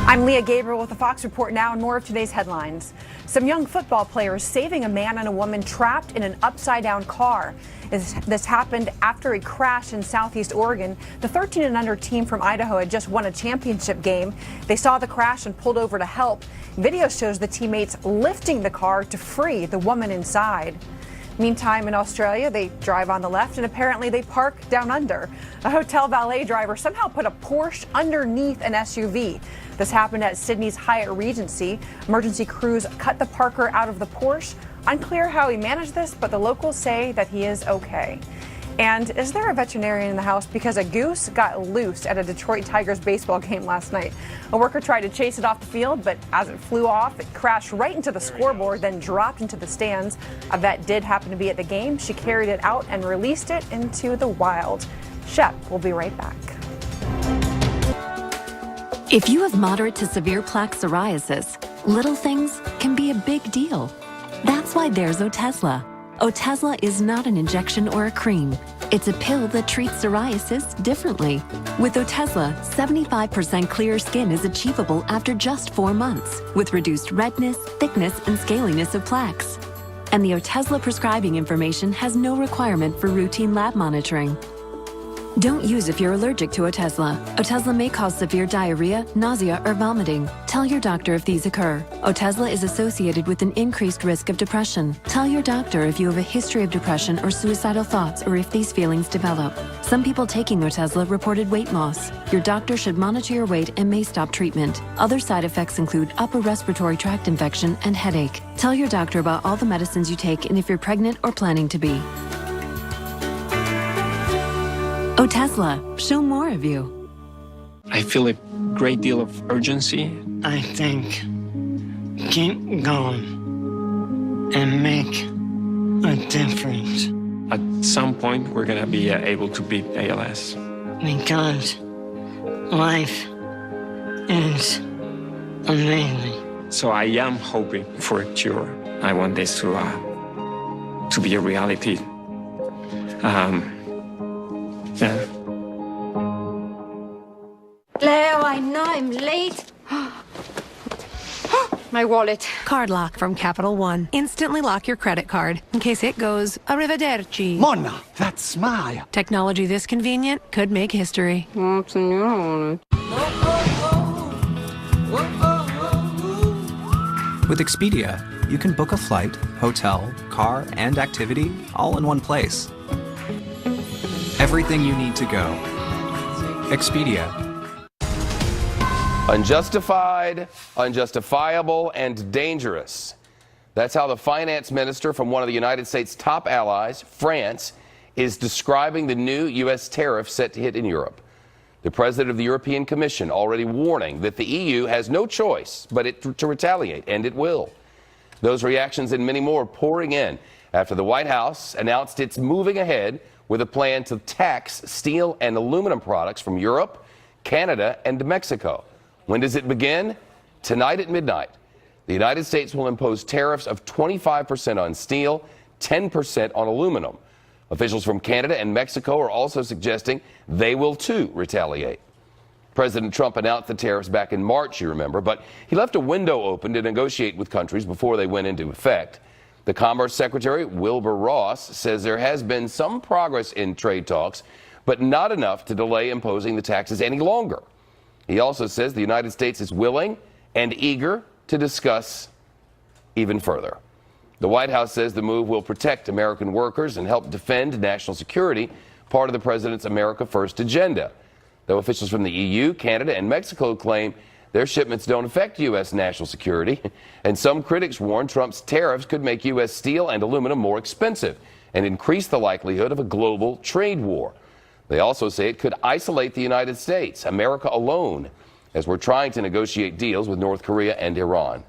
I'm Leah Gabriel with the Fox Report now and more of today's headlines. Some young football players saving a man and a woman trapped in an upside-down car. This happened after a crash in southeast Oregon. The 13 and under team from Idaho had just won a championship game. They saw the crash and pulled over to help. Video shows the teammates lifting the car to free the woman inside. Meantime, in Australia, they drive on the left and apparently they park down under. A hotel valet driver somehow put a Porsche underneath an SUV. This happened at Sydney's Hyatt Regency. Emergency crews cut the parker out of the Porsche. Unclear how he managed this, but the locals say that he is okay. And is there a veterinarian in the house? Because a goose got loose at a Detroit Tigers baseball game last night. A worker tried to chase it off the field, but as it flew off, it crashed right into the scoreboard, then dropped into the stands. A vet did happen to be at the game. She carried it out and released it into the wild. Shep will be right back. If you have moderate to severe plaque psoriasis, little things can be a big deal. That's why there's Otezla. Otezla is not an injection or a cream. It's a pill that treats psoriasis differently. With Otezla, 75% clear skin is achievable after just 4 months, with reduced redness, thickness, and scaliness of plaques. And the Otezla prescribing information has no requirement for routine lab monitoring. Don't use if you're allergic to Otezla. Otezla may cause severe diarrhea, nausea, or vomiting. Tell your doctor if these occur. Otezla is associated with an increased risk of depression. Tell your doctor if you have a history of depression or suicidal thoughts or if these feelings develop. Some people taking Otezla reported weight loss. Your doctor should monitor your weight and may stop treatment. Other side effects include upper respiratory tract infection and headache. Tell your doctor about all the medicines you take and if you're pregnant or planning to be. Otezla, show more of you. I feel a great deal of urgency. I think keep going and make a difference. At some point, we're going to be able to beat ALS. Because life is amazing. So I am hoping for a cure. I want this to be a reality. Yeah. Leo, I know I'm late. My wallet. Card lock from Capital One. Instantly lock your credit card in case it goes arrivederci. Monna, that smile. Technology this convenient could make history. What's in your wallet? With Expedia, you can book a flight, hotel, car, and activity all in one place. Everything you need to go. Expedia. Unjustified, unjustifiable, and dangerous. That's how the finance minister from one of the United States' top allies, France, is describing the new U.S. tariff set to hit in Europe. The president of the European Commission already warning that the EU has no choice but to retaliate, and it will. Those reactions and many more pouring in after the White House announced it's moving ahead with a plan to tax steel and aluminum products from Europe, Canada, and Mexico. When does it begin? Tonight at midnight. The United States will impose tariffs of 25% on steel, 10% on aluminum. Officials from Canada and Mexico are also suggesting they will too retaliate. President Trump announced the tariffs back in March, you remember, but he left a window open to negotiate with countries before they went into effect. The Commerce Secretary, Wilbur Ross, says there has been some progress in trade talks, but not enough to delay imposing the taxes any longer. He also says the United States is willing and eager to discuss even further. The White House says the move will protect American workers and help defend national security, part of the president's America First agenda. Though officials from the EU, Canada, and Mexico claim their shipments don't affect U.S. national security, and some critics warn Trump's tariffs could make U.S. steel and aluminum more expensive and increase the likelihood of a global trade war. They also say it could isolate the United States, America alone, as we're trying to negotiate deals with North Korea and Iran.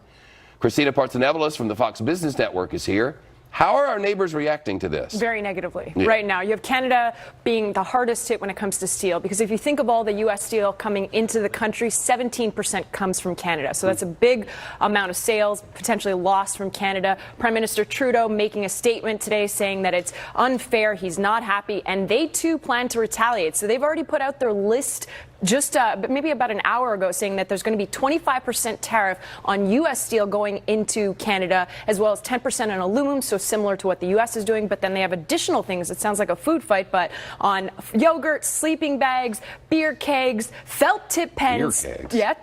Christina Partsinevelos from the Fox Business Network is here. How are our neighbors reacting to this? Very negatively right now. You have Canada being the hardest hit when it comes to steel, because if you think of all the U.S. steel coming into the country, 17% comes from Canada. So that's a big amount of sales potentially lost from Canada. Prime Minister Trudeau making a statement today saying that it's unfair, he's not happy, and they too plan to retaliate. So they've already put out their list just maybe about an hour ago, saying that there's going to be 25% tariff on U.S. steel going into Canada, as well as 10% on aluminum, so similar to what the U.S. is doing. But then they have additional things. It sounds like a food fight, but on yogurt, sleeping bags, beer kegs, felt tip pens,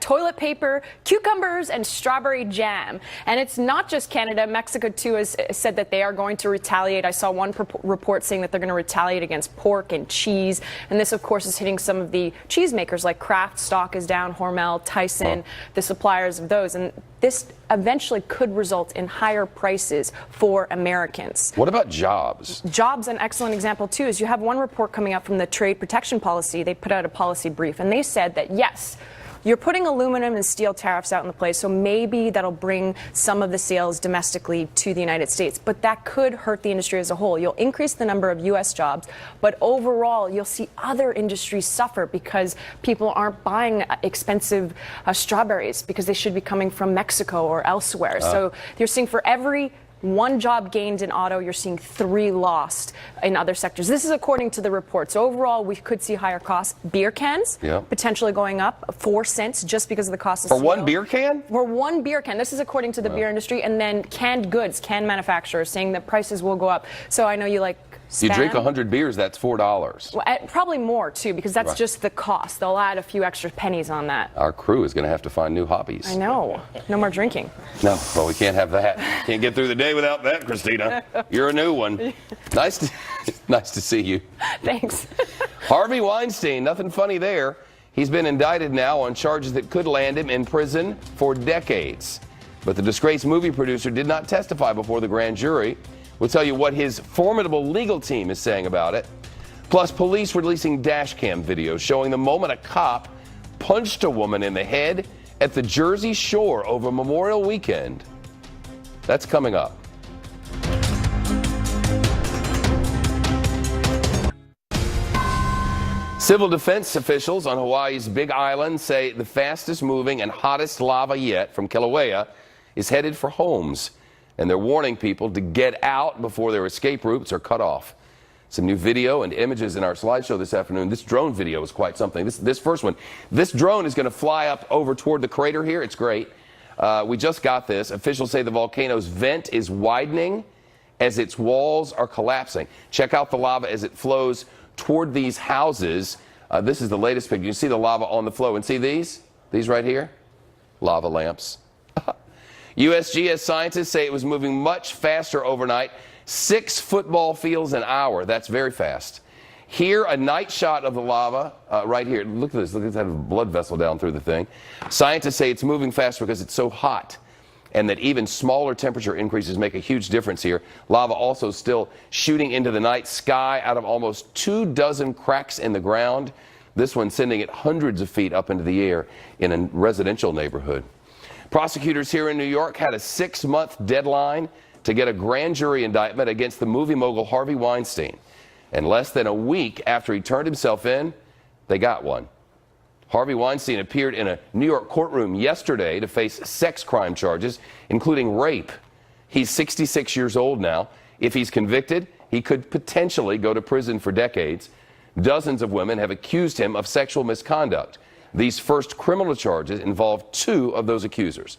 toilet paper, cucumbers, and strawberry jam. And it's not just Canada. Mexico, too, has said that they are going to retaliate. I saw one report saying that they're going to retaliate against pork and cheese. And this, of course, is hitting some of the cheesemakers like Kraft. Stock is down, Hormel, Tyson, the suppliers of those. And this eventually could result in higher prices for Americans. What about jobs? Jobs, an excellent example, too, is you have one report coming out from the Trade Protection Policy. They put out a policy brief, and they said that, yes, you're putting aluminum and steel tariffs out in the place, so maybe that'll bring some of the sales domestically to the United States. But that could hurt the industry as a whole. You'll increase the number of U.S. jobs, but overall, you'll see other industries suffer because people aren't buying expensive strawberries because they should be coming from Mexico or elsewhere. So you're seeing for every one job gained in auto, you're seeing 3 lost in other sectors. This is according to the report. So overall, we could see higher costs. Beer cans potentially going up 4 cents just because of the cost of steel. For one beer can? For one beer can. This is according to the beer industry. And then canned goods, can manufacturers saying that prices will go up. So I know you like Spam. You drink 100 beers, that's $4. Well, probably more, too, because that's just the cost. They'll add a few extra pennies on that. Our crew is going to have to find new hobbies. I know. No more drinking. No, well, we can't have that. Can't get through the day without that, Christina. You're a new one. Nice to see you. Thanks. Harvey Weinstein, nothing funny there. He's been indicted now on charges that could land him in prison for decades. But the disgraced movie producer did not testify before the grand jury. We'll tell you what his formidable legal team is saying about it. Plus, police releasing dash cam videos showing the moment a cop punched a woman in the head at the Jersey Shore over Memorial Weekend. That's coming up. Civil defense officials on Hawaii's Big Island say the fastest moving and hottest lava yet from Kilauea is headed for homes. And they're warning people to get out before their escape routes are cut off. Some new video and images in our slideshow this afternoon. This drone video is quite something. This first one. This drone is going to fly up over toward the crater here. It's great. We just got this. Officials say the volcano's vent is widening as its walls are collapsing. Check out the lava as it flows toward these houses. This is the latest picture. You see the lava on the flow. And see these? These right here? Lava lamps. USGS scientists say it was moving much faster overnight, 6 football fields an hour. That's very fast. Here, a night shot of the lava right here. Look at this. Look at that blood vessel down through the thing. Scientists say it's moving faster because it's so hot, and that even smaller temperature increases make a huge difference here. Lava also still shooting into the night sky out of almost 24 cracks in the ground. This one sending it hundreds of feet up into the air in a residential neighborhood. Prosecutors here in New York had a 6-month deadline to get a grand jury indictment against the movie mogul Harvey Weinstein. And less than a week after he turned himself in, they got one. Harvey Weinstein appeared in a New York courtroom yesterday to face sex crime charges, including rape. He's 66 years old now. If he's convicted, he could potentially go to prison for decades. Dozens of women have accused him of sexual misconduct. These first criminal charges involve 2 of those accusers.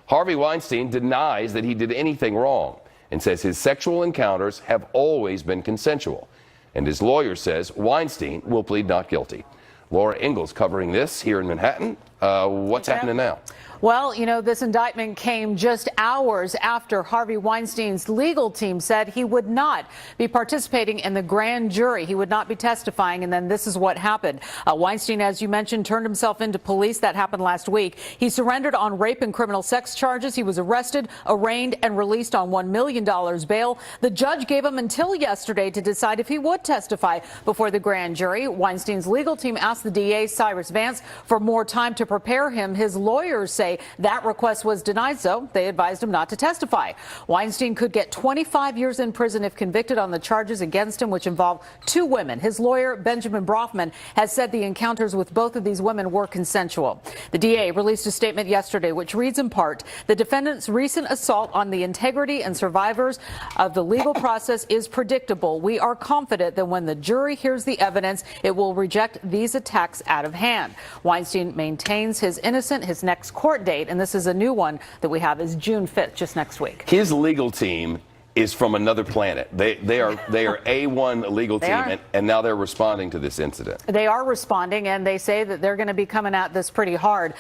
Harvey Weinstein denies that he did anything wrong and says his sexual encounters have always been consensual. And his lawyer says Weinstein will plead not guilty. Laura Ingalls covering this here in Manhattan. What's happening now? Well, you know, this indictment came just hours after Harvey Weinstein's legal team said he would not be participating in the grand jury. He would not be testifying. And then this is what happened. Weinstein, as you mentioned, turned himself into police. That happened last week. He surrendered on rape and criminal sex charges. He was arrested, arraigned, and released on $1 million bail. The judge gave him until yesterday to decide if he would testify before the grand jury. Weinstein's legal team asked the DA, Cyrus Vance, for more time to to prepare him. His lawyers say that request was denied, so they advised him not to testify. Weinstein could get 25 years in prison if convicted on the charges against him, which involve 2 women. His lawyer, Benjamin Brofman, has said the encounters with both of these women were consensual. The DA released a statement yesterday which reads in part, the defendant's recent assault on the integrity and survivors of the legal process is predictable. We are confident that when the jury hears the evidence, it will reject these attacks out of hand. Weinstein maintains his innocence. His next court date, and this is a new one that we have, is June 5th, just next week. His legal team is from another planet. They are A1 legal team, and now they're responding to this incident. They are responding, and they say that they're going to be coming at this pretty hard.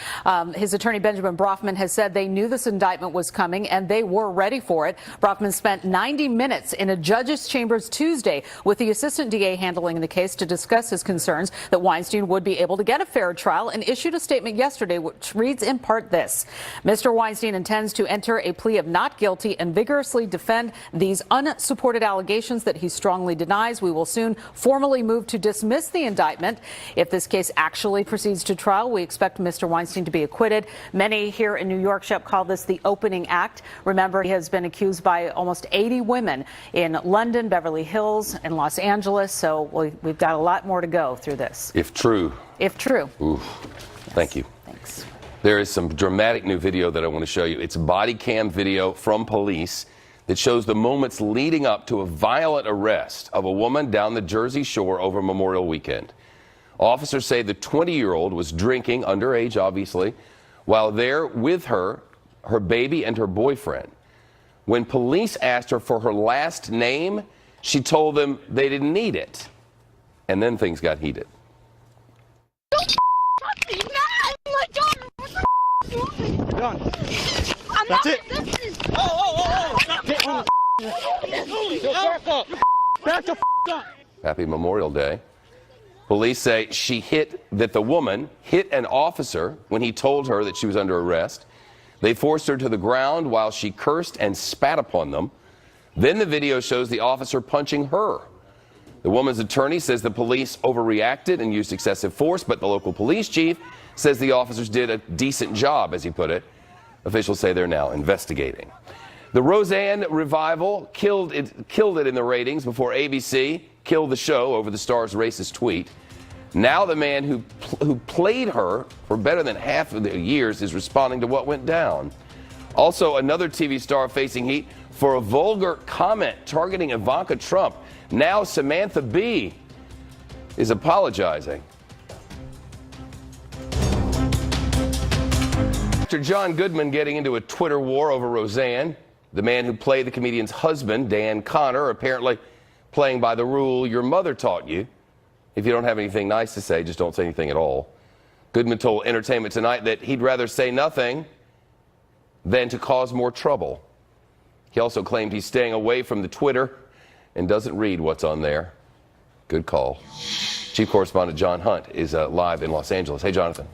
His attorney, Benjamin Brofman, has said they knew this indictment was coming, and they were ready for it. Brofman spent 90 minutes in a judge's chambers Tuesday with the assistant DA handling the case to discuss his concerns that Weinstein would be able to get a fair trial, and issued a statement yesterday which reads in part this. Mr. Weinstein intends to enter a plea of not guilty and vigorously defend these unsupported allegations that he strongly denies. We will soon formally move to dismiss the indictment. If this case actually proceeds to trial, we expect Mr. Weinstein to be acquitted. Many here in New York, Shep, call this the opening act. Remember, he has been accused by almost 80 women in London, Beverly Hills, and Los Angeles. So we've got a lot more to go through this. If true. If true. Ooh. Yes. Thank you. Thanks. There is some dramatic new video that I want to show you. It's body cam video from police that shows the moments leading up to a violent arrest of a woman down the Jersey Shore over Memorial Weekend. Officers say the 20-year-old was drinking, underage obviously, while there with her baby and her boyfriend. When police asked her for her last name, she told them they didn't need it. And then things got heated. Done. That's it. Happy Memorial Day. Police say the woman hit an officer when he told her that she was under arrest. They forced her to the ground while she cursed and spat upon them. Then the video shows the officer punching her. The woman's attorney says the police overreacted and used excessive force, but the local police chief says the officers did a decent job, as he put it. Officials say they're now investigating. The Roseanne revival killed it in the ratings before ABC killed the show over the star's racist tweet. Now the man who played her for better than half of the years is responding to what went down. Also, another TV star facing heat for a vulgar comment targeting Ivanka Trump. Now Samantha Bee is apologizing. Actor John Goodman getting into a Twitter war over Roseanne. The man who played the comedian's husband, Dan Connor, apparently playing by the rule your mother taught you. If you don't have anything nice to say, just don't say anything at all. Goodman told Entertainment Tonight that he'd rather say nothing than to cause more trouble. He also claimed he's staying away from the Twitter and doesn't read what's on there. Good call. Chief Correspondent John Hunt is live in Los Angeles. Hey, Jonathan.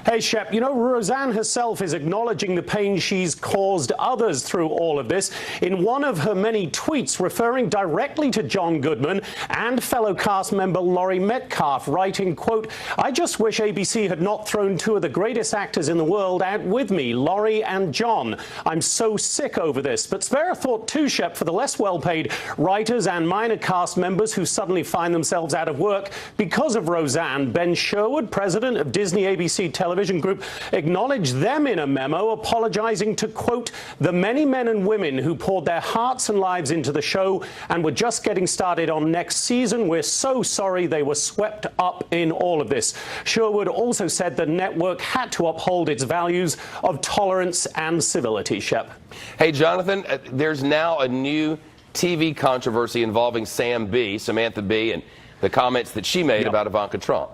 Hey, Shep, you know, Roseanne herself is acknowledging the pain she's caused others through all of this. In one of her many tweets referring directly to John Goodman and fellow cast member Laurie Metcalf, writing, quote, I just wish ABC had not thrown 2 of the greatest actors in the world out with me, Laurie and John. I'm so sick over this. But spare a thought too, Shep, for the less well-paid writers and minor cast members who suddenly find themselves out of work because of Roseanne. Ben Sherwood, president of Disney ABC Television Group, acknowledged them in a memo, apologizing to, quote, the many men and women who poured their hearts and lives into the show and were just getting started on next season. We're so sorry they were swept up in all of this. Sherwood also said the network had to uphold its values of tolerance and civility. Shep. Hey, Jonathan, there's now a new TV controversy involving Samantha Bee, and the comments that she made about Ivanka Trump.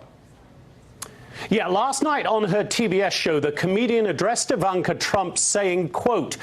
Yeah, last night on her TBS show, the comedian addressed Ivanka Trump saying, quote,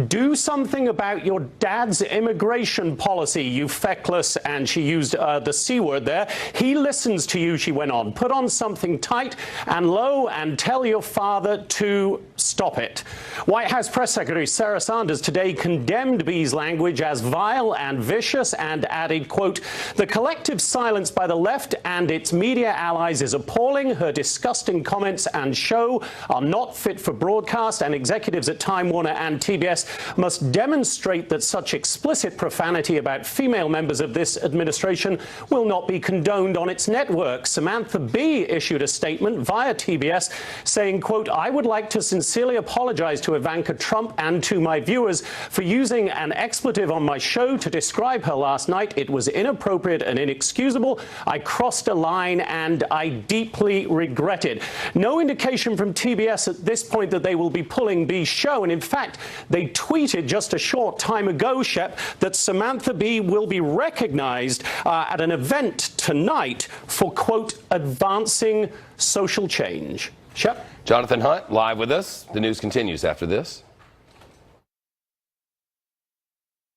do something about your dad's immigration policy, you feckless, and she used the C word there. He listens to you, she went on. Put on something tight and low and tell your father to stop it. White House Press Secretary Sarah Sanders today condemned Bee's language as vile and vicious and added, quote, the collective silence by the left and its media allies is appalling. Her disgusting disgusting comments and show are not fit for broadcast, and executives at Time Warner and TBS must demonstrate that such explicit profanity about female members of this administration will not be condoned on its network. Samantha Bee issued a statement via TBS saying, quote, "I would like to sincerely apologize to Ivanka Trump and to my viewers for using an expletive on my show to describe her last night. It was inappropriate and inexcusable. I crossed a line and I deeply regret it." No indication from TBS at this point that they will be pulling Bee's show. And in fact, they tweeted just a short time ago, Shep, that Samantha Bee will be recognized at an event tonight for, quote, advancing social change. Shep? Jonathan Hunt live with us. The news continues after this.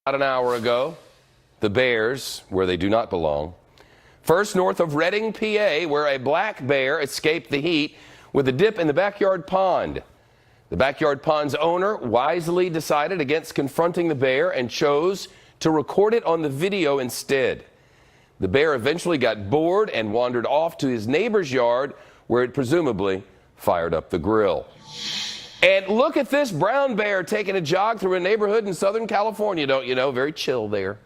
About an hour ago, the bears, where they do not belong. First north of Reading, PA, where a black bear escaped the heat with a dip in the backyard pond. The backyard pond's owner wisely decided against confronting the bear and chose to record it on the video instead. The bear eventually got bored and wandered off to his neighbor's yard, where it presumably fired up the grill. And look at this brown bear taking a jog through a neighborhood in Southern California, don't you know? Very chill there.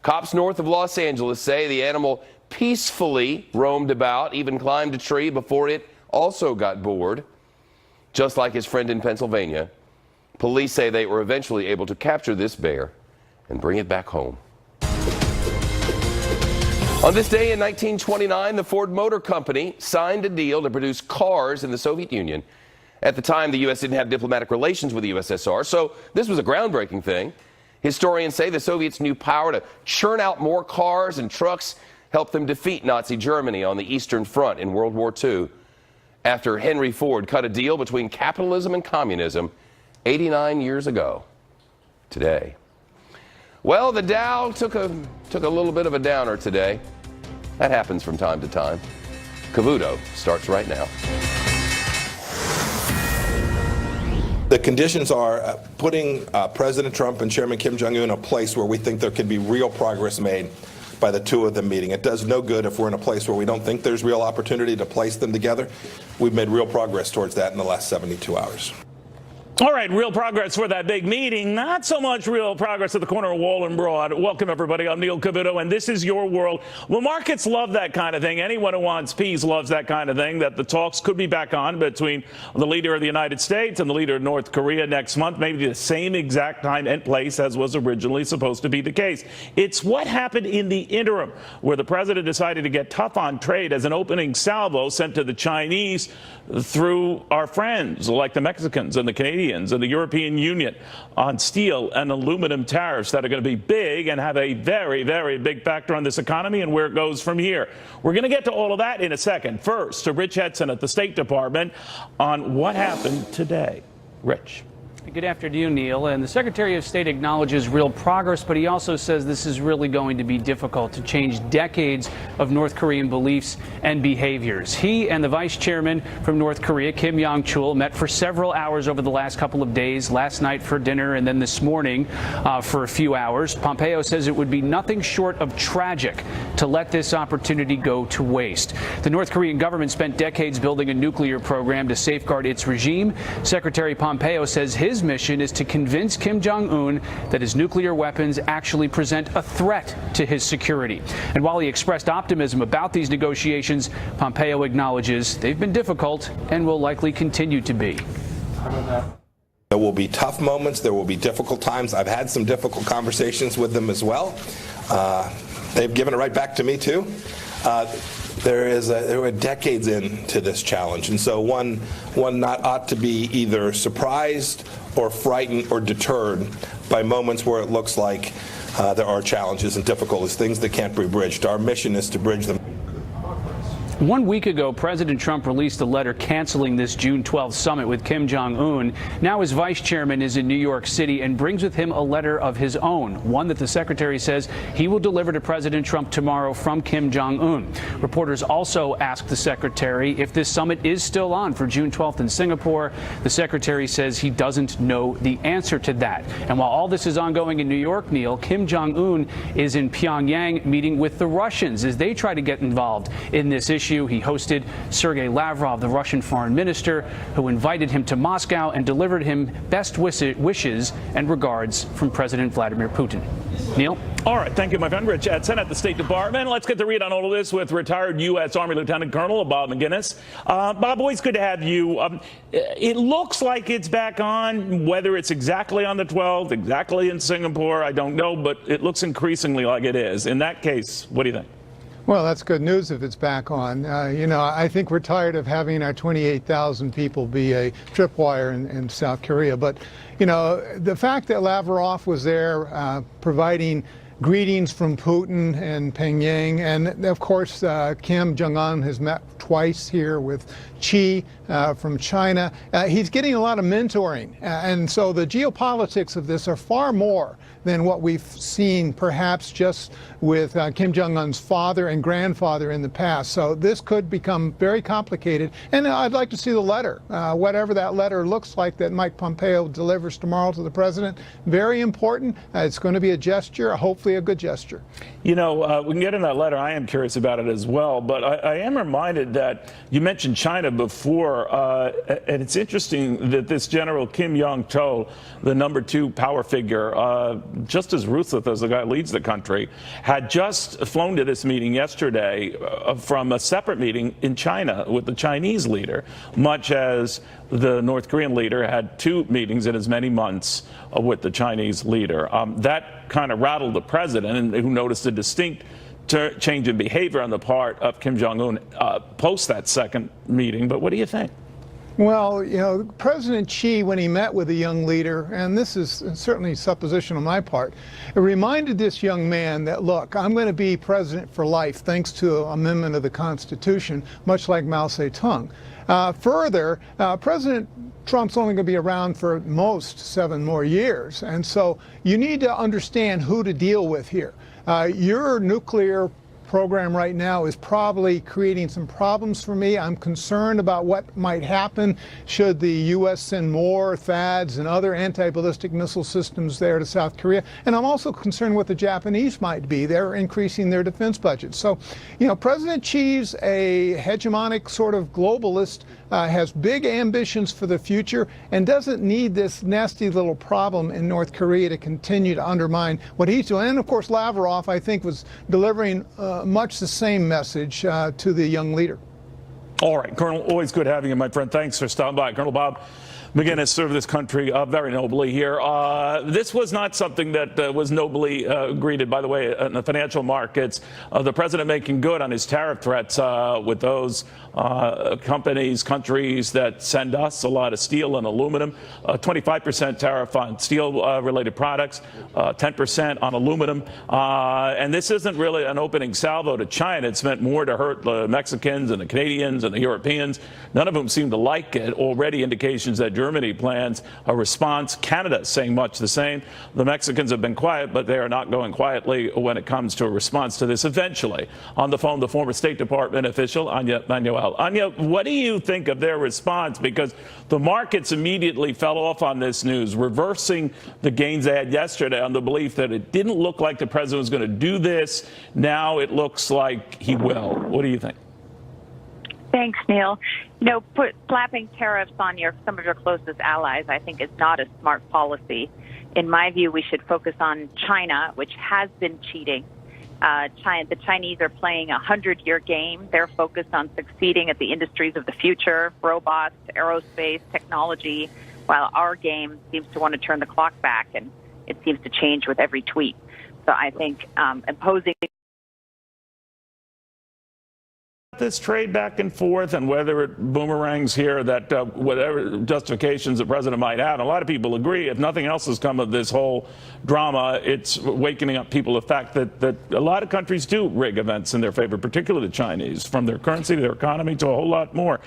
Cops north of Los Angeles say the animal peacefully roamed about, even climbed a tree before it also got bored. Just like his friend in Pennsylvania, police say they were eventually able to capture this bear and bring it back home. On this day in 1929, the Ford Motor Company signed a deal to produce cars in the Soviet Union. At the time, the U.S. didn't have diplomatic relations with the USSR, so this was a groundbreaking thing. Historians say the Soviets' new power to churn out more cars and trucks helped them defeat Nazi Germany on the Eastern Front in World War II. After Henry Ford cut a deal between capitalism and communism 89 years ago today. Well, the Dow took a little bit of a downer today. That happens from time to time. Cavuto starts right now. The conditions are putting President Trump and Chairman Kim Jong-un in a place where we think there could be real progress made by the two of them meeting. It does no good if we're in a place where we don't think there's real opportunity to place them together. We've made real progress towards that in the last 72 hours. All right, real progress for that big meeting. Not so much real progress at the corner of Wall and Broad. Welcome, everybody. I'm Neil Cavuto, and this is your world. Well, markets love that kind of thing. Anyone who wants peace loves that kind of thing, that the talks could be back on between the leader of the United States and the leader of North Korea next month, maybe the same exact time and place as was originally supposed to be the case. It's what happened in the interim, where the president decided to get tough on trade as an opening salvo sent to the Chinese through our friends like the Mexicans and the Canadians and the European Union on steel and aluminum tariffs that are going to be big and have a very, very big factor on this economy and where it goes from here. We're going to get to all of that in a second. First, to Rich Hetson at the State Department on what happened today. Rich. Good afternoon, Neil. And the Secretary of State acknowledges real progress, but he also says this is really going to be difficult to change decades of North Korean beliefs and behaviors. He and the vice chairman from North Korea, Kim Yong-chul, met for several hours over the last couple of days, last night for dinner and then this morning for a few hours. Pompeo says it would be nothing short of tragic to let this opportunity go to waste. The North Korean government spent decades building a nuclear program to safeguard its regime. Secretary Pompeo says his mission is to convince Kim Jong-un that his nuclear weapons actually present a threat to his security. And while he expressed optimism about these negotiations, Pompeo acknowledges they've been difficult and will likely continue to be. There will be tough moments. There will be difficult times. I've had some difficult conversations with them as well. They've given it right back to me, too. There were decades into this challenge, and so one not ought to be either surprised or frightened or deterred by moments where it looks like there are challenges and difficulties, things that can't be bridged. Our mission is to bridge them. 1 week ago, President Trump released a letter canceling this June 12th summit with Kim Jong-un. Now his vice chairman is in New York City and brings with him a letter of his own, one that the secretary says he will deliver to President Trump tomorrow from Kim Jong-un. Reporters also asked the secretary if this summit is still on for June 12th in Singapore. The secretary says he doesn't know the answer to that. And while all this is ongoing in New York, Neil, Kim Jong-un is in Pyongyang meeting with the Russians as they try to get involved in this issue. issue. He hosted Sergei Lavrov, the Russian foreign minister, who invited him to Moscow and delivered him best wishes and regards from President Vladimir Putin. Neil? All right. Thank you, my friend. Rich Edson at the State Department. Let's get the read on all of this with retired U.S. Army Lieutenant Colonel Bob McGinnis. Bob, always good to have you. It looks like it's back on. Whether it's exactly on the 12th, exactly in Singapore, I don't know, but it looks increasingly like it is. In that case, what do you think? Well, that's good news if it's back on. I think we're tired of having our 28,000 people be a tripwire in South Korea. But, the fact that Lavrov was there providing greetings from Putin and Pyongyang, and of course Kim Jong-un has met twice here with Xi from China. He's getting a lot of mentoring, and so the geopolitics of this are far more than what we've seen perhaps just with Kim Jong-un's father and grandfather in the past. So this could become very complicated, and I'd like to see the letter, whatever that letter looks like that Mike Pompeo delivers tomorrow to the president. Very important. It's going to be a gesture, hopefully a good gesture. We can get in that letter. I am curious about it as well, but I am reminded that you mentioned China before, and it's interesting that this General Kim Yong-chol, the #2 power figure, just as ruthless as the guy who leads the country, had just flown to this meeting yesterday from a separate meeting in China with the Chinese leader, much as the North Korean leader had 2 meetings in as many months with the Chinese leader. That kind of rattled the president, who noticed a distinct change in behavior on the part of Kim Jong-un post that second meeting. But what do you think? Well, President Xi, when he met with the young leader, and this is certainly supposition on my part, it reminded this young man that, look, I'm going to be president for life thanks to an amendment of the Constitution, much like Mao Zedong. Further, President Trump's only going to be around for most 7 more years. And so you need to understand who to deal with here. Your nuclear program right now is probably creating some problems for me. I'm concerned about what might happen should the U.S. send more THAADs and other anti-ballistic missile systems there to South Korea. And I'm also concerned what the Japanese might be. They're increasing their defense budget. So, President Xi's a hegemonic sort of globalist, has big ambitions for the future, and doesn't need this nasty little problem in North Korea to continue to undermine what he's doing. And of course, Lavrov, I think, was delivering much the same message to the young leader. All right, Colonel, always good having you, my friend. Thanks for stopping by. Colonel Bob McGinnis served this country very nobly here. This was not something that was nobly greeted, by the way, in the financial markets. The president making good on his tariff threats with those countries that send us a lot of steel and aluminum. 25% tariff on steel-related products, 10% on aluminum. And this isn't really an opening salvo to China. It's meant more to hurt the Mexicans and the Canadians and the Europeans. None of them seem to like it. Already indications that Germany plans a response. Canada saying much the same. The Mexicans have been quiet, but they are not going quietly when it comes to a response to this. Eventually, on the phone, the former State Department official, Anya Manuel. Anya, what do you think of their response? Because the markets immediately fell off on this news, reversing the gains they had yesterday on the belief that it didn't look like the president was going to do this. Now it looks like he will. What do you think? Thanks, Neil. Slapping tariffs on some of your closest allies, I think, is not a smart policy. In my view, we should focus on China, which has been cheating. The Chinese are playing a 100-year game. They're focused on succeeding at the industries of the future, robots, aerospace, technology, while our game seems to want to turn the clock back, and it seems to change with every tweet. So I think imposing this trade back and forth, and whether it boomerangs here, that whatever justifications the president might have, a lot of people agree, if nothing else has come of this whole drama, it's wakening up people the fact that a lot of countries do rig events in their favor, particularly the Chinese, from their currency to their economy to a whole lot more,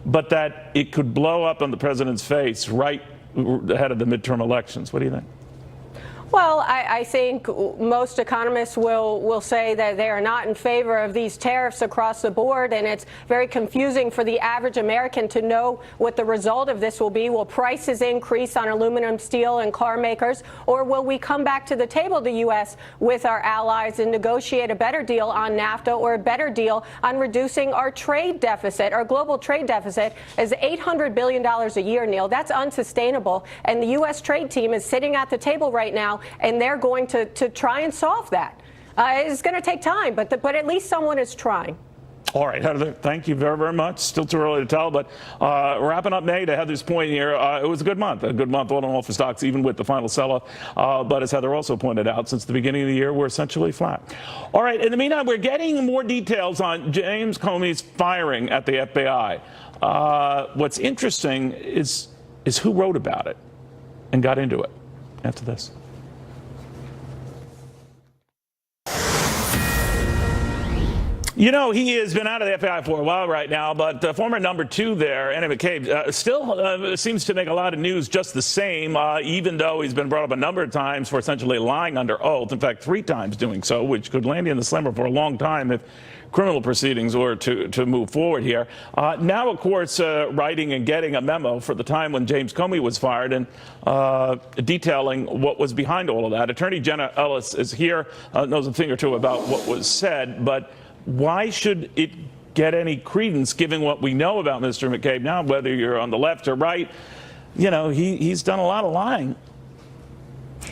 but that it could blow up on the president's face right ahead of the midterm elections. What do you think? Well, I think most economists will say that they are not in favor of these tariffs across the board, and it's very confusing for the average American to know what the result of this will be. Will prices increase on aluminum, steel, and car makers, or will we come back to the table, the U.S., with our allies and negotiate a better deal on NAFTA or a better deal on reducing our trade deficit? Our global trade deficit is $800 billion a year, Neil. That's unsustainable, and the U.S. trade team is sitting at the table right now, and they're going to try and solve that. It's going to take time, but at least someone is trying. All right, Heather, thank you very, very much. Still too early to tell, but wrapping up May to Heather's point here, it was a good month all in all for stocks, even with the final sell-off. But as Heather also pointed out, since the beginning of the year, we're essentially flat. All right, in the meantime, we're getting more details on James Comey's firing at the FBI. What's interesting is who wrote about it and got into it after this. You know, he has been out of the FBI for a while right now, but former number 2 there, Andy McCabe, still seems to make a lot of news just the same, even though he's been brought up a number of times for essentially lying under oath. In fact, 3 times doing so, which could land you in the slammer for a long time if criminal proceedings were to move forward here. Now, of course, writing and getting a memo for the time when James Comey was fired and detailing what was behind all of that. Attorney Jenna Ellis is here, knows a thing or two about what was said, but why should it get any credence given what we know about Mr. McCabe now, whether you're on the left or right? You know, he's done a lot of lying.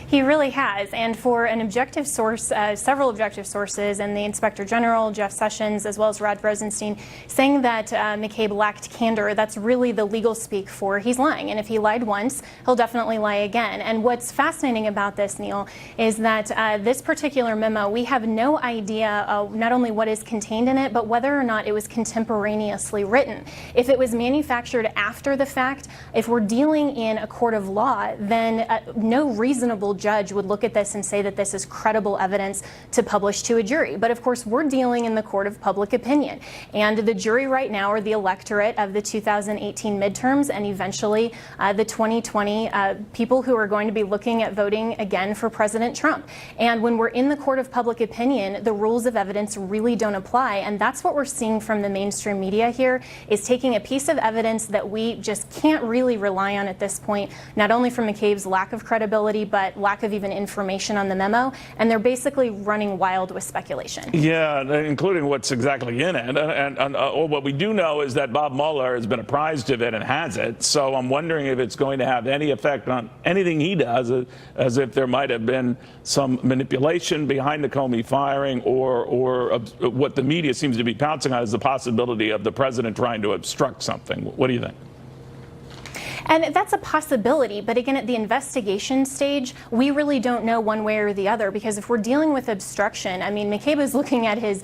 He really has, and for an objective source, several objective sources, and the Inspector General, Jeff Sessions, as well as Rod Rosenstein, saying that McCabe lacked candor, that's really the legal speak for he's lying. And if he lied once, he'll definitely lie again. And what's fascinating about this, Neil, is that this particular memo, we have no idea not only what is contained in it, but whether or not it was contemporaneously written. If it was manufactured after the fact, if we're dealing in a court of law, then no reasonable judge would look at this and say that this is credible evidence to publish to a jury. But of course, we're dealing in the court of public opinion. And the jury right now are the electorate of the 2018 midterms and eventually the 2020 people who are going to be looking at voting again for President Trump. And when we're in the court of public opinion, the rules of evidence really don't apply. And that's what we're seeing from the mainstream media here, is taking a piece of evidence that we just can't really rely on at this point, not only from McCabe's lack of credibility, but lack of even information on the memo, and they're basically running wild with speculation. Yeah, including what's exactly in it. And what we do know is that Bob Mueller has been apprised of it and has it, so I'm wondering if it's going to have any effect on anything he does, as if there might have been some manipulation behind the Comey firing, or what the media seems to be pouncing on is the possibility of the president trying to obstruct something. What do you think? And that's a possibility, but again, at the investigation stage, we really don't know one way or the other, because if we're dealing with obstruction, I mean, McCabe is looking at his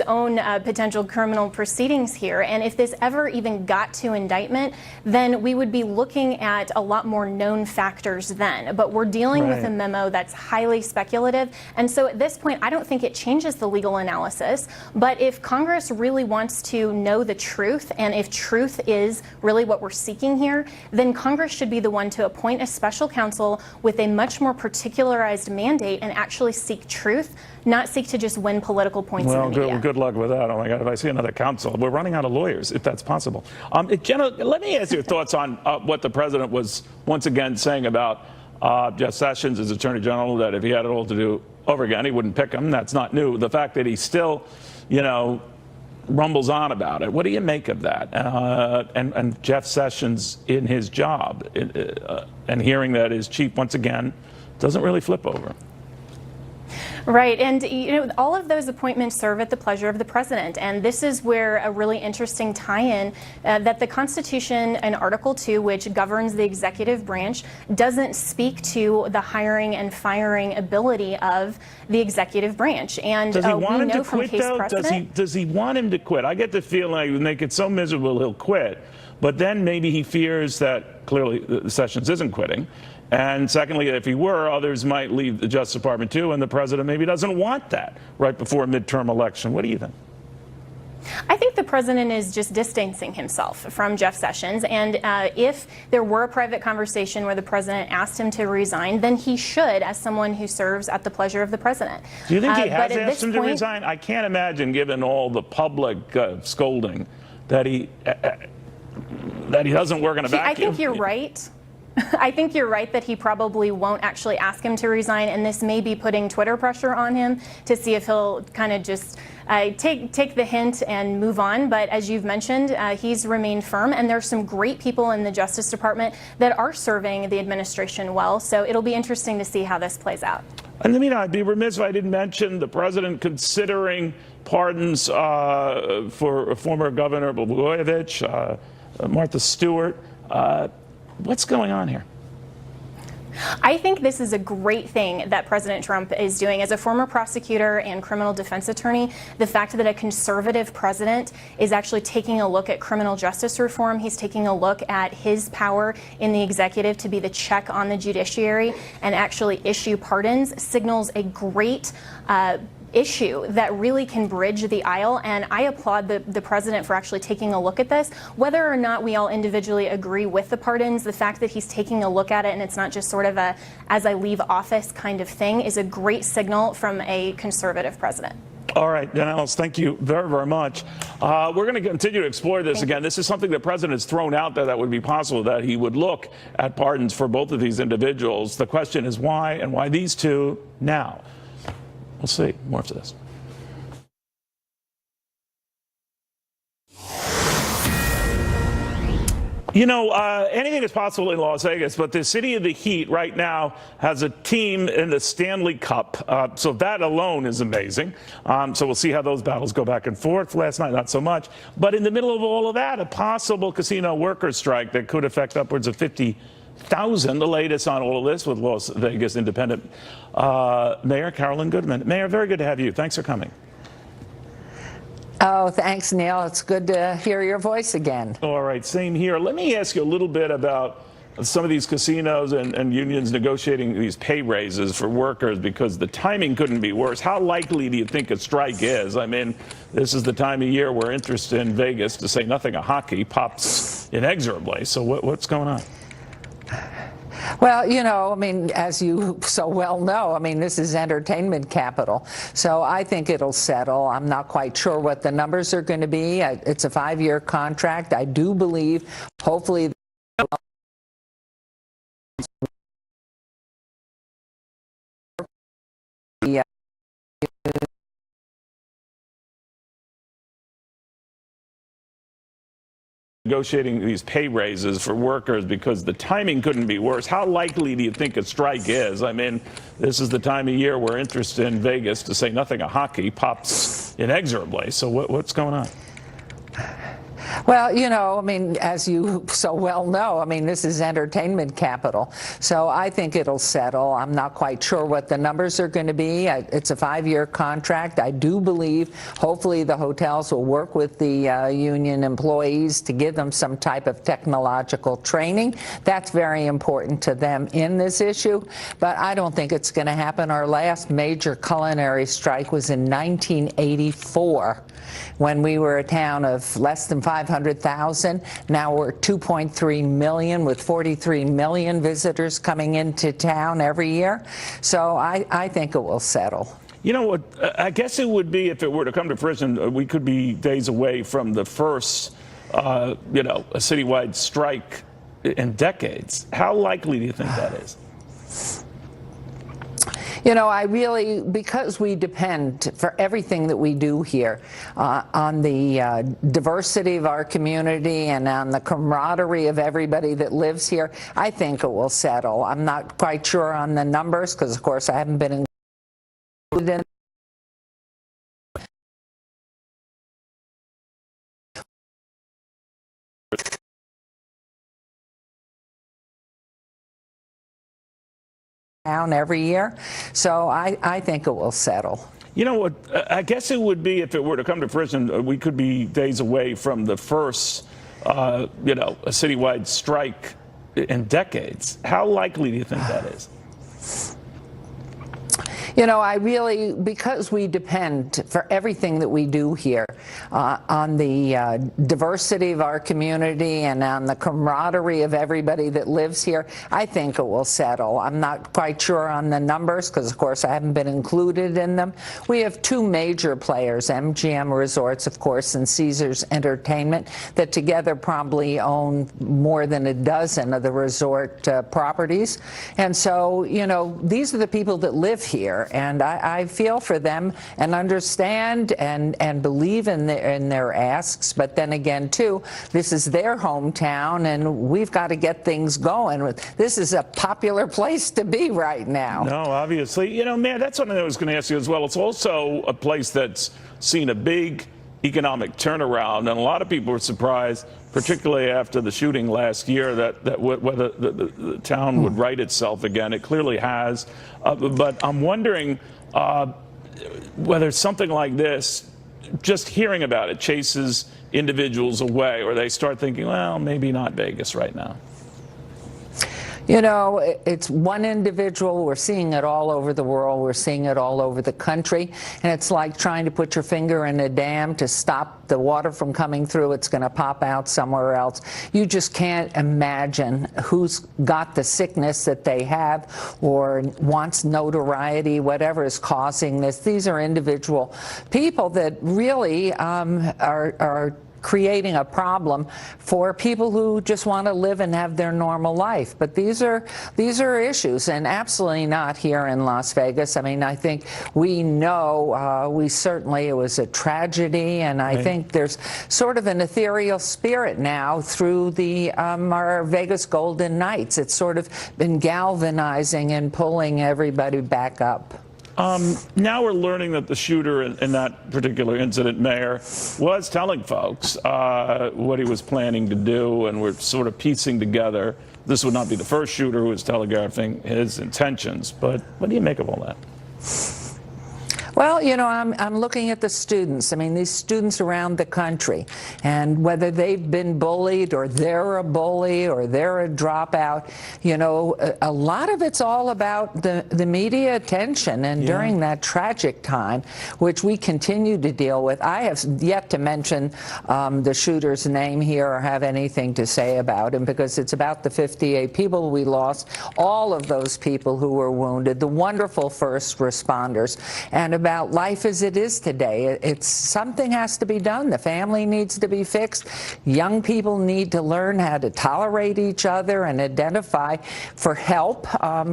own potential criminal proceedings here, and if this ever even got to indictment, then we would be looking at a lot more known factors then. But we're dealing with a memo that's highly speculative, and so at this point, I don't think it changes the legal analysis, but if Congress really wants to know the truth, and if truth is really what we're seeking here, then Congress should be the one to appoint a special counsel with a much more particularized mandate and actually seek truth, not seek to just win political points in the media. Well, good luck with that. Oh my God, if I see another counsel, we're running out of lawyers, if that's possible. Jenna, let me ask your thoughts on what the president was once again saying about Jeff Sessions as Attorney General, that if he had it all to do over again, he wouldn't pick him. That's not new. The fact that he still, rumbles on about it. What do you make of that? And Jeff Sessions in his job, and hearing that his chief once again doesn't really flip over. Right, and all of those appointments serve at the pleasure of the president, and this is where a really interesting tie-in that the Constitution in Article 2, which governs the executive branch, doesn't speak to the hiring and firing ability of the executive branch. And does he want him know to from quit, case though? precedent, Does he want him to quit? I get the feeling like when they get so miserable, he'll quit. But then maybe he fears that clearly Sessions isn't quitting. And secondly, if he were, others might leave the Justice Department too, and the president maybe doesn't want that right before a midterm election. What do you think? I think the president is just distancing himself from Jeff Sessions, and if there were a private conversation where the president asked him to resign, then he should, as someone who serves at the pleasure of the president. Do you think he has asked him to resign? I can't imagine, given all the public scolding, that he doesn't work in a vacuum. I think you're right. I think you're right that he probably won't actually ask him to resign, and this may be putting Twitter pressure on him to see if he'll kind of just take the hint and move on. But as you've mentioned, he's remained firm, and there's some great people in the Justice Department that are serving the administration well. So it'll be interesting to see how this plays out. And I'd be remiss if I didn't mention the president considering pardons for former Governor Blagojevich, Martha Stewart. What's going on here? I think this is a great thing that President Trump is doing. As a former prosecutor and criminal defense attorney, the fact that a conservative president is actually taking a look at criminal justice reform, he's taking a look at his power in the executive to be the check on the judiciary and actually issue pardons, signals a great issue that really can bridge the aisle, and I applaud the president for actually taking a look at this. Whether or not we all individually agree with the pardons, the fact that he's taking a look at it and it's not just sort of a as I leave office kind of thing is a great signal from a conservative president. All right, Alice, thank you very, very much. We're going to continue to explore this again. This is something the president has thrown out there that would be possible, that he would look at pardons for both of these individuals. The question is why, and why these two now? We'll see. More after this. You know, anything is possible in Las Vegas, but the City of the Heat right now has a team in the Stanley Cup. So that alone is amazing. So we'll see how those battles go back and forth. Last night, not so much. But in the middle of all of that, a possible casino workers' strike that could affect upwards of 50,000. The latest on all of this with Las Vegas Independent Mayor Carolyn Goodman. Mayor, very good to have you. Thanks for coming. Oh, thanks, Neil. It's good to hear your voice again. All right, same here. Let me ask you a little bit about some of these casinos and unions negotiating these pay raises for workers, because the timing couldn't be worse. How likely do you think a strike is? I mean, this is the time of year where interest in Vegas, to say nothing of hockey, pops inexorably. So what's going on? Well, you know, I mean, as you so well know, I mean, this is entertainment capital. So I think it'll settle. I'm not quite sure what the numbers are going to be. It's a 5-year contract. I do believe, hopefully, negotiating these pay raises for workers, because the timing couldn't be worse. How likely do you think a strike is? I mean, this is the time of year where interest in Vegas, to say nothing of hockey, pops inexorably. So what's going on? Well, you know, I mean, as you so well know, I mean, this is entertainment capital. So I think it'll settle. I'm not quite sure what the numbers are going to be. It's a 5-year contract. I do believe, hopefully, the hotels will work with the union employees to give them some type of technological training. That's very important to them in this issue. But I don't think it's going to happen. Our last major culinary strike was in 1984, when we were a town of less than 500,000. Now we're 2.3 million, with 43 million visitors coming into town every year. So I think it will settle. You know what? I guess it would be, if it were to come to fruition, we could be days away from the first, a citywide strike in decades. How likely do you think that is? You know, I really, because we depend for everything that we do here on the diversity of our community and on the camaraderie of everybody that lives here, I think it will settle. I'm not quite sure on the numbers, because, of course, I haven't been included in down every year. So I think it will settle. You know what? I guess it would be, if it were to come to fruition, we could be days away from the first, a citywide strike in decades. How likely do you think that is? You know, because we depend for everything that we do here on the diversity of our community and on the camaraderie of everybody that lives here, I think it will settle. I'm not quite sure on the numbers because, of course, I haven't been included in them. We have two major players, MGM Resorts, of course, and Caesars Entertainment, that together probably own more than a dozen of the resort properties. And so, you know, these are the people that live here, and I feel for them and understand and believe in their asks. But then again, too, this is their hometown, and we've got to get things going. This is a popular place to be right now. No, obviously. You know, man, that's something I was going to ask you as well. It's also a place that's seen a big economic turnaround, and a lot of people were surprised, particularly after the shooting last year, that whether the town would right itself again. It clearly has. But I'm wondering whether something like this, just hearing about it, chases individuals away, or they start thinking, well, maybe not Vegas right now. You know, it's one individual. We're seeing it all over the world. We're seeing it all over the country. And it's like trying to put your finger in a dam to stop the water from coming through. It's going to pop out somewhere else. You just can't imagine who's got the sickness that they have or wants notoriety, whatever is causing this. These are individual people that really are creating a problem for people who just want to live and have their normal life. But these are issues, and absolutely not here in Las Vegas. I mean, I think we know, it was a tragedy, and I think there's sort of an ethereal spirit now through our Vegas Golden Knights. It's sort of been galvanizing and pulling everybody back up. Now we're learning that the shooter in that particular incident, Mayor, was telling folks what he was planning to do, and we're sort of piecing together. This would not be the first shooter who was telegraphing his intentions, but what do you make of all that? Well, you know, I'm looking at the students. I mean, these students around the country, and whether they've been bullied or they're a bully or they're a dropout, you know, a lot of it's all about the media attention. And during that tragic time, which we continue to deal with, I have yet to mention the shooter's name here or have anything to say about him, because it's about the 58 people we lost, all of those people who were wounded, the wonderful first responders, and about life as it is today. Something has to be done. The family needs to be fixed. Young people need to learn how to tolerate each other and identify for help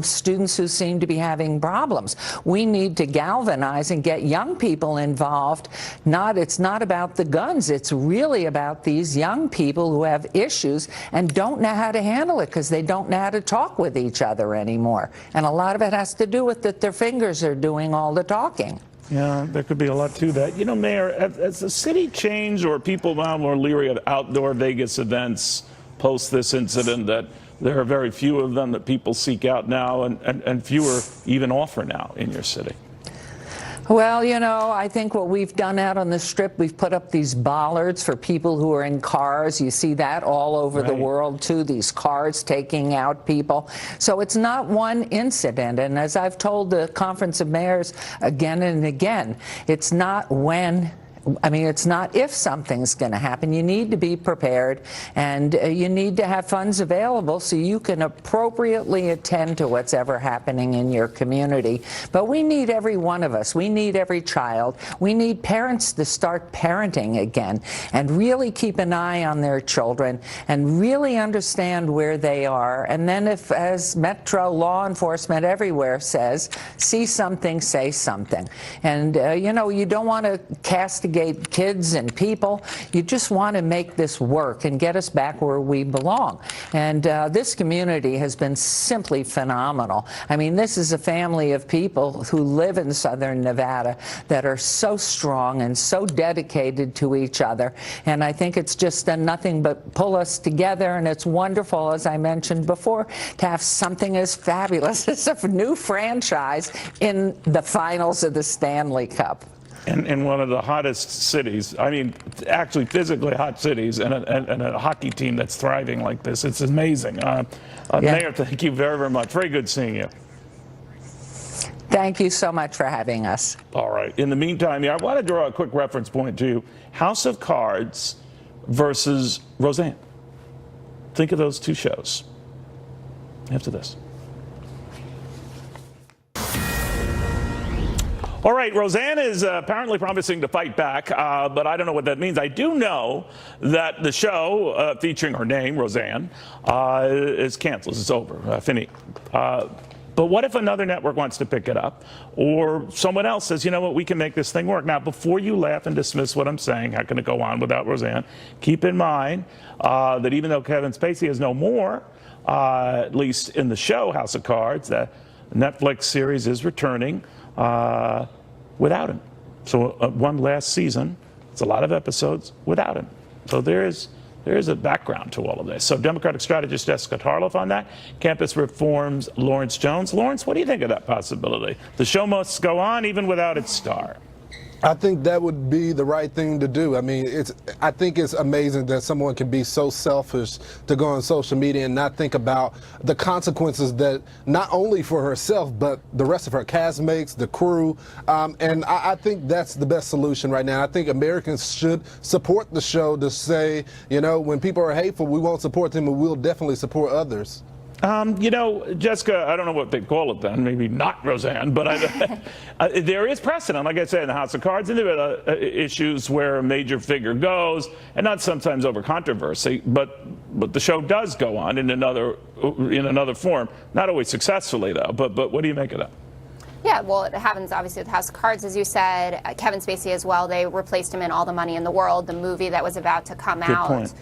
students who seem to be having problems. We need to galvanize and get young people involved. It's not about the guns. It's really about these young people who have issues and don't know how to handle it because they don't know how to talk with each other anymore. And a lot of it has to do with that their fingers are doing all the talking. Yeah, there could be a lot to that. You know, Mayor, has the city changed, or people now more leery of outdoor Vegas events post this incident, that there are very few of them that people seek out now, and fewer even offer now in your city? Well, you know, I think what we've done out on the Strip, we've put up these bollards for people who are in cars. You see that all over the world, too, these cars taking out people. So it's not one incident. And as I've told the Conference of Mayors again and again, it's not it's not if something's going to happen. You need to be prepared, and you need to have funds available so you can appropriately attend to what's ever happening in your community. But we need every one of us. We need every child. We need parents to start parenting again and really keep an eye on their children and really understand where they are. And then if, as Metro law enforcement everywhere says, see something, say something. And, you know, you don't want to castigate kids and people. You just want to make this work and get us back where we belong. And this community has been simply phenomenal. I mean, this is a family of people who live in Southern Nevada that are so strong and so dedicated to each other. And I think it's just done nothing but pull us together. And it's wonderful, as I mentioned before, to have something as fabulous as a new franchise in the finals of the Stanley Cup. In one of the hottest cities, I mean, actually physically hot cities, and a hockey team that's thriving like this. It's amazing. Mayor, thank you very, very much. Very good seeing you. Thank you so much for having us. All right. In the meantime, I want to draw a quick reference point to House of Cards versus Roseanne. Think of those two shows after this. All right, Roseanne is apparently promising to fight back, but I don't know what that means. I do know that the show featuring her name, Roseanne, is canceled. It's over. Fini. But what if another network wants to pick it up, or someone else says, you know what, we can make this thing work? Now, before you laugh and dismiss what I'm saying, how can it go on without Roseanne? Keep in mind that even though Kevin Spacey is no more, at least in the show House of Cards, the Netflix series is returning without him. So one last season, it's a lot of episodes without him. So there is a background to all of this. So Democratic strategist Jessica Tarloff on that. Campus Reform's Lawrence Jones. Lawrence, what do you think of that possibility? The show must go on even without its star. I think that would be the right thing to do. I mean, I think it's amazing that someone can be so selfish to go on social media and not think about the consequences that not only for herself, but the rest of her castmates, the crew. And I think that's the best solution right now. I think Americans should support the show to say, you know, when people are hateful, we won't support them, but we'll definitely support others. You know, Jessica, I don't know what they call it then, maybe not Roseanne, but there is precedent, like I said, in the House of Cards, and there are issues where a major figure goes, and not sometimes over controversy, but the show does go on in another form, not always successfully though. But what do you make of that? Yeah, well, it happens obviously with House of Cards, as you said. Kevin Spacey as well. They replaced him in All the Money in the World, the movie that was about to come out. Point.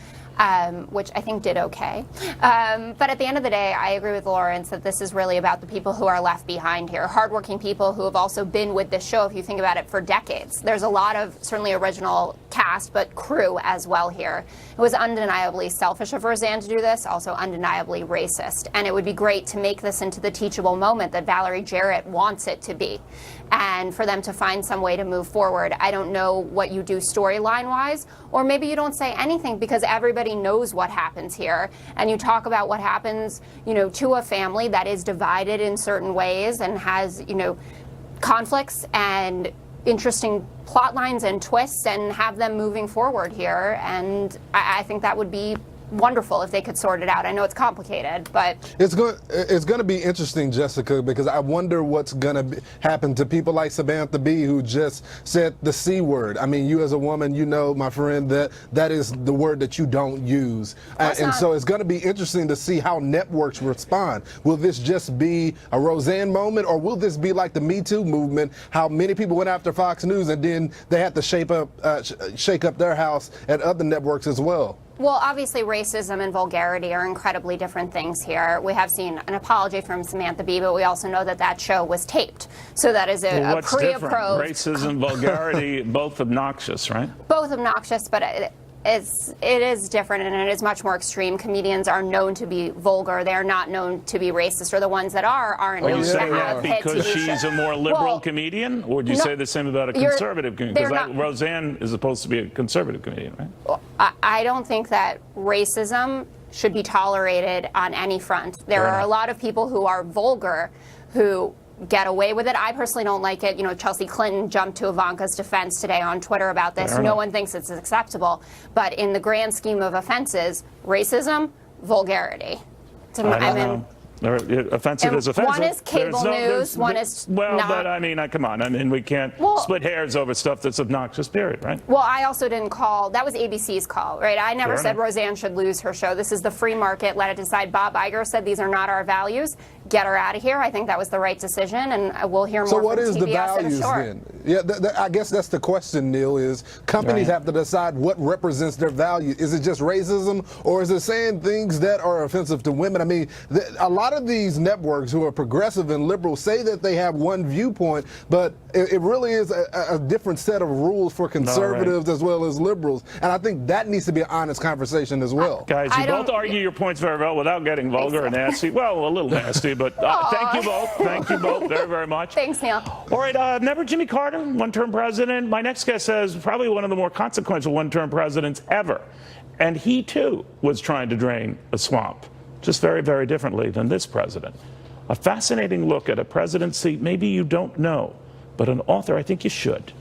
Which I think did okay. But at the end of the day, I agree with Lawrence that this is really about the people who are left behind here. Hardworking people who have also been with this show, if you think about it, for decades. There's a lot of certainly original cast, but crew as well here. It was undeniably selfish of Roseanne to do this, also undeniably racist. And it would be great to make this into the teachable moment that Valerie Jarrett wants it to be. And for them to find some way to move forward. I don't know what you do storyline-wise, or maybe you don't say anything because everybody knows what happens here. And you talk about what happens, you know, to a family that is divided in certain ways and has, you know, conflicts and interesting plot lines and twists, and have them moving forward here. And I think that would be wonderful if they could sort it out. I know it's complicated, but it's going to be interesting, Jessica, because I wonder what's going to happen to people like Samantha Bee, who just said the C word. I mean, you as a woman, you know, my friend, that is the word that you don't use. And so it's going to be interesting to see how networks respond. Will this just be a Roseanne moment, or will this be like the Me Too movement, how many people went after Fox News and then they had to shake up their house at other networks as well? Well, obviously, racism and vulgarity are incredibly different things here. We have seen an apology from Samantha Bee, but we also know that that show was taped. So that is a pre-approved. Racism, vulgarity, both obnoxious, right? Both obnoxious, but it is different, and it is much more extreme. Comedians are known to be vulgar. They are not known to be racist, or the ones that aren't known to have hit because TV she's a more liberal comedian? Or would you say the same about a conservative comedian? Because Roseanne is supposed to be a conservative comedian, right? Well, I don't think that racism should be tolerated on any front. There are a lot of people who are vulgar who get away with it. I personally don't like it. You know, Chelsea Clinton jumped to Ivanka's defense today on Twitter about this. No one thinks it's acceptable. But in the grand scheme of offenses, racism, vulgarity. Offensive is offensive. One is cable news, one is not. But I mean, come on. I mean, we can't split hairs over stuff that's obnoxious, period, right? Well, I also didn't call. That was ABC's call, right? I never said Roseanne should lose her show. This is the free market. Let it decide. Bob Iger said these are not our values. Get her out of here. I think that was the right decision, and we'll hear more from TBS. So what is the values then? Yeah, I guess that's the question, Neil, is companies have to decide what represents their value. Is it just racism, or is it saying things that are offensive to women? I mean, a lot of these networks who are progressive and liberal say that they have one viewpoint, but it really is a different set of rules for conservatives as well as liberals. And I think that needs to be an honest conversation as well. Guys, you both argue your points very well without getting vulgar and nasty. Well, a little nasty, but thank you both. Thank you both very, very much. Thanks, Neil. All right, remember Jimmy Carter, one-term president? My next guest says probably one of the more consequential one-term presidents ever. And he, too, was trying to drain a swamp, just very, very differently than this president. A fascinating look at a presidency maybe you don't know, but an author I think you should.